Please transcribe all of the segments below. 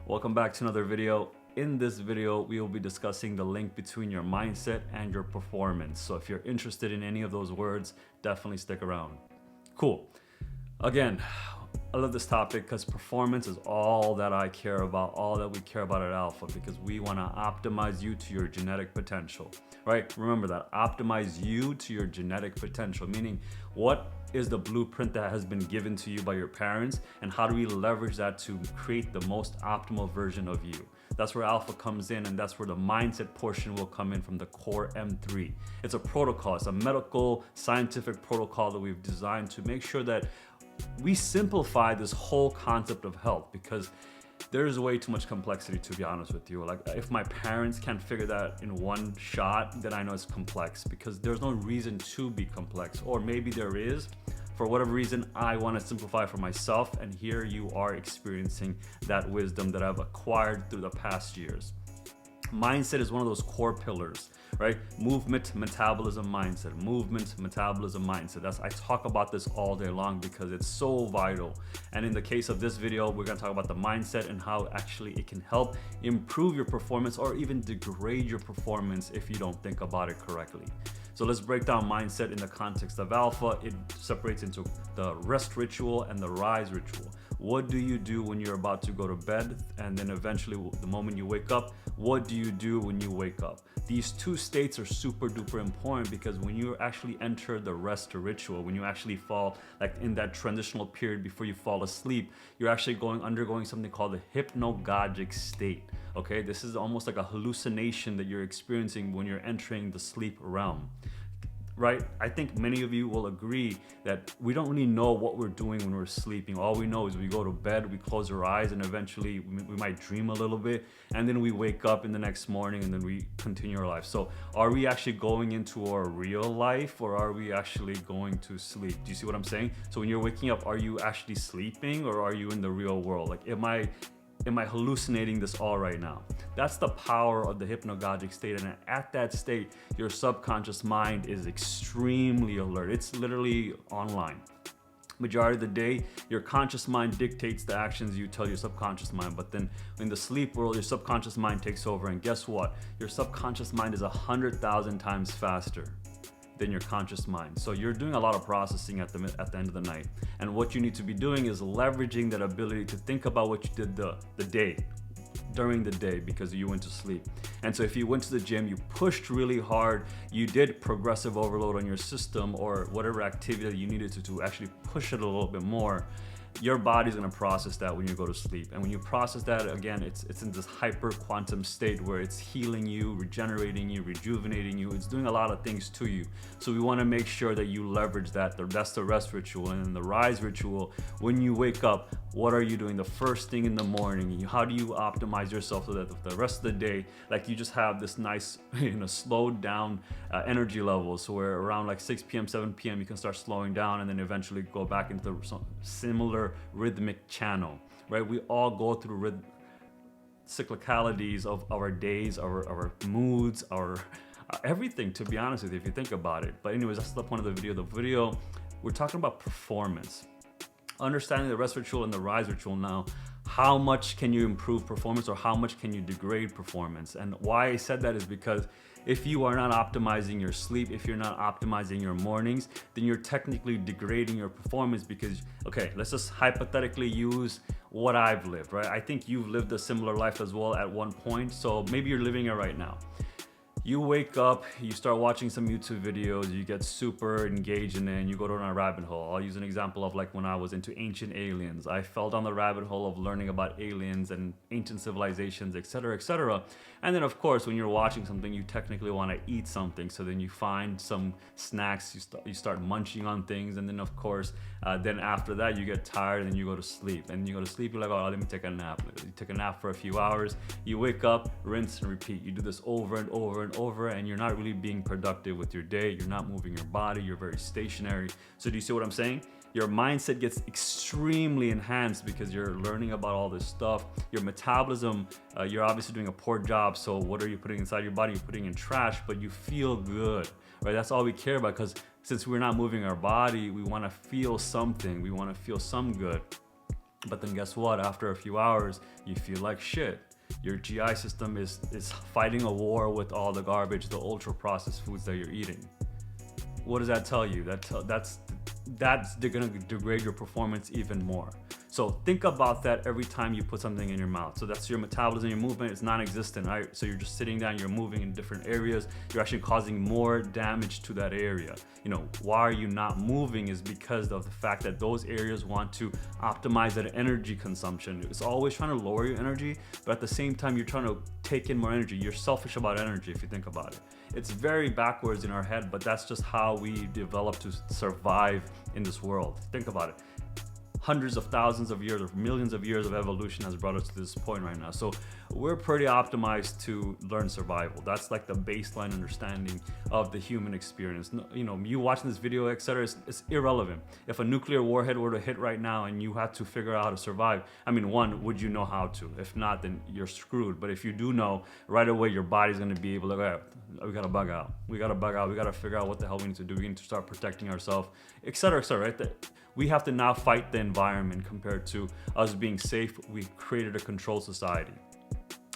Welcome back to another video. In this video, we will be discussing the link between your mindset and your performance. So if you're interested in any of those words, definitely stick around. Cool. Again, I love this topic because performance is all that I care about, all that we care about at Alpha, because we want to optimize you to your genetic potential, right? Remember that, optimize you to your genetic potential, meaning what is the blueprint that has been given to you by your parents, and how do we leverage that to create the most optimal version of you? That's where Alpha comes in, and that's where the mindset portion will come in from the core M3. It's a protocol, it's a medical, scientific protocol that we've designed to make sure that we simplify this whole concept of health, because there's way too much complexity, to be honest with you. Like, if my parents can't figure that in one shot, then I know it's complex, because there's no reason to be complex. Or maybe there is. For whatever reason, I want to simplify for myself, and here you are experiencing that wisdom that I've acquired through the past years. Mindset is one of those core pillars, right? Movement, metabolism, mindset. Movement, metabolism, mindset. I talk about this all day long because it's so vital. And in the case of this video, we're gonna talk about the mindset and how actually it can help improve your performance or even degrade your performance if you don't think about it correctly. So let's break down mindset in the context of Alpha. It separates into the rest ritual and the rise ritual. What do you do when you're about to go to bed? And then eventually, the moment you wake up, what do you do when you wake up? These two states are super duper important, because when you actually enter the rest ritual, when you actually fall, like in that transitional period before you fall asleep, you're actually undergoing something called the hypnagogic state. Okay, this is almost like a hallucination that you're experiencing when you're entering the sleep realm. Right? I think many of you will agree that we don't really know what we're doing when we're sleeping. All we know is we go to bed, we close our eyes, and eventually we might dream a little bit, and then we wake up in the next morning, and then we continue our life. So are we actually going into our real life, or are we actually going to sleep? Do you see what I'm saying? So when you're waking up, are you actually sleeping, or are you in the real world? Like, am I hallucinating this all right now? That's the power of the hypnagogic state. And at that state, your subconscious mind is extremely alert. It's literally online. Majority of the day, your conscious mind dictates the actions you tell your subconscious mind. But then in the sleep world, your subconscious mind takes over. And guess what? Your subconscious mind is 100,000 times faster than your conscious mind. So you're doing a lot of processing at the end of the night. And what you need to be doing is leveraging that ability to think about what you did during the day, because you went to sleep. And so if you went to the gym, you pushed really hard, you did progressive overload on your system, or whatever activity that you needed to actually push it a little bit more, your body's gonna process that when you go to sleep. And when you process that, again, it's in this hyper quantum state where it's healing you, regenerating you, rejuvenating you. It's doing a lot of things to you. So we wanna make sure that you leverage that. That's the rest ritual. And then the rise ritual, when you wake up, what are you doing the first thing in the morning? How do you optimize yourself so that the rest of the day, like, you just have this nice, slowed down energy level. So where around like 6 p.m., 7 p.m., you can start slowing down, and then eventually go back into the similar rhythmic channel, right? We all go through cyclicalities of our days, our moods, our everything, to be honest with you, if you think about it. But anyways, that's the point of the video. The video, we're talking about performance. Understanding the rest ritual and the rise ritual now. How much can you improve performance, or how much can you degrade performance? And why I said that is because if you are not optimizing your sleep, if you're not optimizing your mornings, then you're technically degrading your performance. Because, okay, let's just hypothetically use what I've lived, right? I think you've lived a similar life as well at one point. So maybe you're living it right now. You wake up, you start watching some YouTube videos, you get super engaged in it, and you go down a rabbit hole. I'll use an example of like when I was into ancient aliens. I fell down the rabbit hole of learning about aliens and ancient civilizations, etc., etc. And then, of course, when you're watching something, you technically want to eat something. So then you find some snacks, you start munching on things, and then, of course, then after that, you get tired and you go to sleep. And you go to sleep, you're like, oh, let me take a nap. You take a nap for a few hours, you wake up, rinse and repeat. You do this over and over and over, and you're not really being productive with your day. You're not moving your body. You're very stationary. So do you see what I'm saying? Your mindset gets extremely enhanced because you're learning about all this stuff. Your metabolism, you're obviously doing a poor job. So what are you putting inside your body? You're putting in trash, but you feel good, right? That's all we care about, because since we're not moving our body, we want to feel something. We want to feel some good. But then guess what? After a few hours, you feel like shit. Your GI system is fighting a war with all the garbage, the ultra processed foods that you're eating. What does that tell you? That's gonna degrade your performance even more. So think about that every time you put something in your mouth. So that's your metabolism, your movement is non-existent, right? So you're just sitting down, you're moving in different areas, you're actually causing more damage to that area. You know, why are you not moving is because of the fact that those areas want to optimize that energy consumption. It's always trying to lower your energy, but at the same time, you're trying to take in more energy. You're selfish about energy if you think about it. It's very backwards in our head, but that's just how we develop to survive in this world. Think about it. Hundreds of thousands of years or millions of years of evolution has brought us to this point right now. So we're pretty optimized to learn survival. That's like the baseline understanding of the human experience. You know, you watching this video, etc., it's irrelevant. If a nuclear warhead were to hit right now and you had to figure out how to survive, I mean, one, would you know how to? If not, then you're screwed. But if you do know, right away your body's going to be able to go, we got to bug out. We got to figure out what the hell we need to do. We need to start protecting ourselves, etc., right? We have to now fight the environment compared to us being safe. We created a controlled society.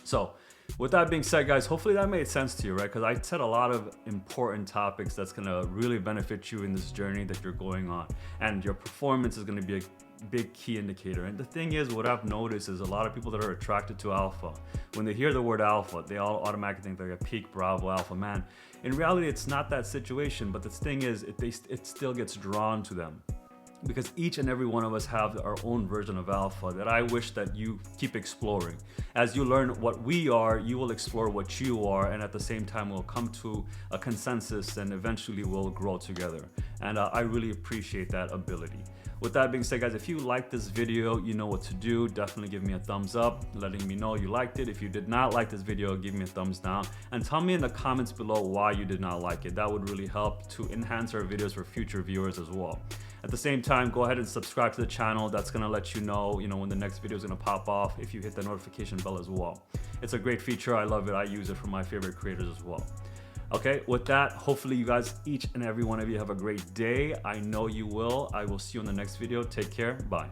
So with that being said, guys, hopefully that made sense to you, right? Because I said a lot of important topics that's going to really benefit you in this journey that you're going on. And your performance is going to be a big key indicator. And the thing is, what I've noticed is a lot of people that are attracted to alpha, when they hear the word alpha, they all automatically think they're a peak Bravo alpha man. In reality, it's not that situation. But the thing is, it still gets drawn to them, because each and every one of us have our own version of alpha that I wish that you keep exploring. As you learn what we are, you will explore what you are, and at the same time we'll come to a consensus and eventually we'll grow together. And I really appreciate that ability. With that being said, guys, if you liked this video, you know what to do. Definitely give me a thumbs up, letting me know you liked it. If you did not like this video, give me a thumbs down and tell me in the comments below why you did not like it. That would really help to enhance our videos for future viewers as well. At the same time, go ahead and subscribe to the channel. That's gonna let you know, when the next video is gonna pop off if you hit the notification bell as well. It's a great feature. I love it. I use it for my favorite creators as well. Okay, with that, hopefully you guys, each and every one of you, have a great day. I know you will. I will see you in the next video. Take care. Bye.